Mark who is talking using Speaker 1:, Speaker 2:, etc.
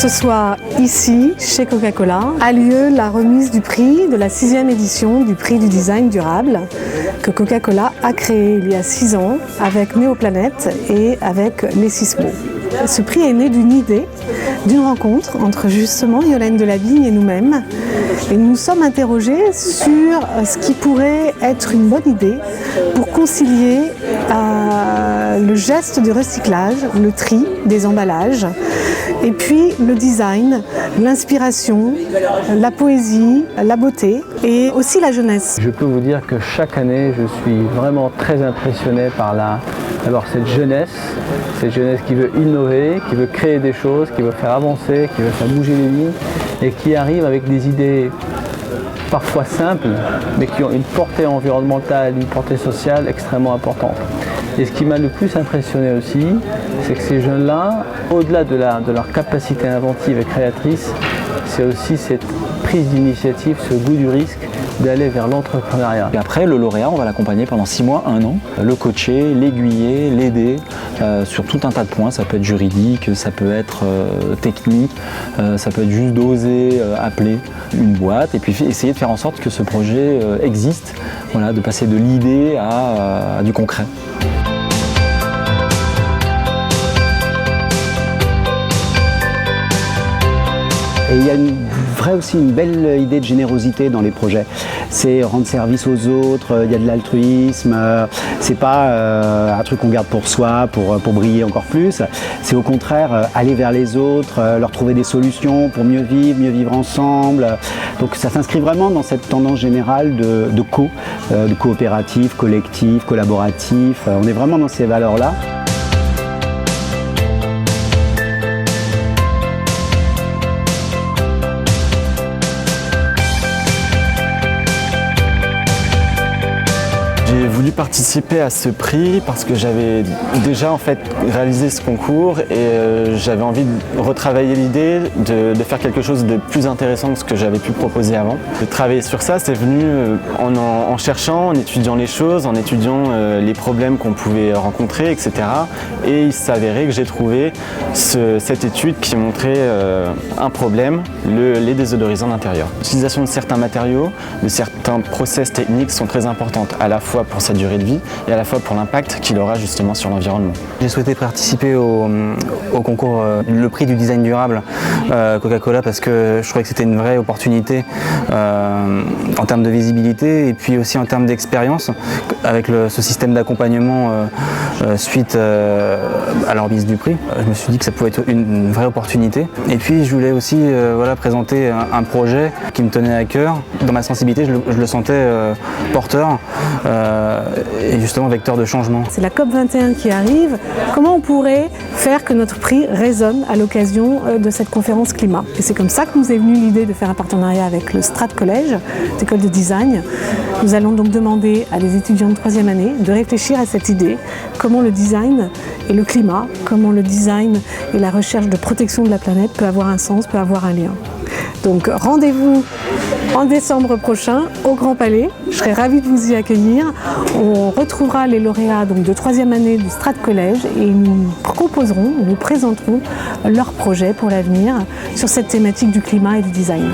Speaker 1: Ce soir, ici, chez Coca-Cola, a lieu la remise du prix de la 6e édition du prix du design durable que Coca-Cola a créé il y a 6 ans avec Néoplanète et avec les Sismo. Ce prix est né d'une idée, d'une rencontre entre justement Yolaine Delavigne et nous-mêmes. Et nous nous sommes interrogés sur ce qui pourrait être une bonne idée pour concilier le geste de recyclage, le tri des emballages, et puis le design, l'inspiration, la poésie, la beauté et aussi la jeunesse.
Speaker 2: Je peux vous dire que chaque année, je suis vraiment très impressionné par d'abord cette jeunesse qui veut innover, qui veut créer des choses, qui veut faire avancer, qui veut faire bouger les lignes et qui arrive avec des idées parfois simples, mais qui ont une portée environnementale, une portée sociale extrêmement importante. Et ce qui m'a le plus impressionné aussi, c'est que ces jeunes-là, au-delà de leur capacité inventive et créatrice, c'est aussi cette prise d'initiative, ce goût du risque d'aller vers l'entrepreneuriat.
Speaker 3: Et après, le lauréat, on va l'accompagner pendant 6 mois, 1 an, le coacher, l'aiguiller, l'aider sur tout un tas de points. Ça peut être juridique, ça peut être technique, ça peut être juste d'oser appeler une boîte et puis essayer de faire en sorte que ce projet existe, voilà, de passer de l'idée à du concret.
Speaker 4: Et il y a aussi une belle idée de générosité dans les projets. C'est rendre service aux autres, il y a de l'altruisme, c'est pas un truc qu'on garde pour soi, pour briller encore plus. C'est au contraire aller vers les autres, leur trouver des solutions pour mieux vivre ensemble. Donc ça s'inscrit vraiment dans cette tendance générale de coopératif, collectif, collaboratif. On est vraiment dans ces valeurs-là.
Speaker 5: J'ai voulu participer à ce prix parce que j'avais déjà en fait réalisé ce concours et j'avais envie de retravailler l'idée de faire quelque chose de plus intéressant que ce que j'avais pu proposer avant. De travailler sur ça, c'est venu en cherchant, en étudiant les choses, en étudiant les problèmes qu'on pouvait rencontrer, etc. Et il s'avérait que j'ai trouvé cette étude qui montrait un problème, les désodorisants d'intérieur. L'utilisation de certains matériaux, de certains process techniques sont très importantes, à la fois pour sa durée de vie et à la fois pour l'impact qu'il aura justement sur l'environnement.
Speaker 6: J'ai souhaité participer au concours le prix du design durable Coca-Cola parce que je trouvais que c'était une vraie opportunité en termes de visibilité et puis aussi en termes d'expérience avec ce système d'accompagnement suite à la remise du prix. Je me suis dit que ça pouvait être une vraie opportunité et puis je voulais aussi présenter un projet qui me tenait à cœur. Dans ma sensibilité, je le sentais porteur et justement vecteur de changement.
Speaker 1: C'est la COP21 qui arrive. Comment on pourrait faire que notre prix résonne à l'occasion de cette conférence climat? Et c'est comme ça que nous est venue l'idée de faire un partenariat avec le Strat Collège, l'école de design. Nous allons donc demander à des étudiants de 3e année de réfléchir à cette idée, comment le design et le climat, comment le design et la recherche de protection de la planète peut avoir un sens, peut avoir un lien. Donc rendez-vous en décembre prochain au Grand Palais. Je serai ravie de vous y accueillir. On retrouvera les lauréats donc, de 3e année du Strat Collège et nous présenteront leurs projets pour l'avenir sur cette thématique du climat et du design.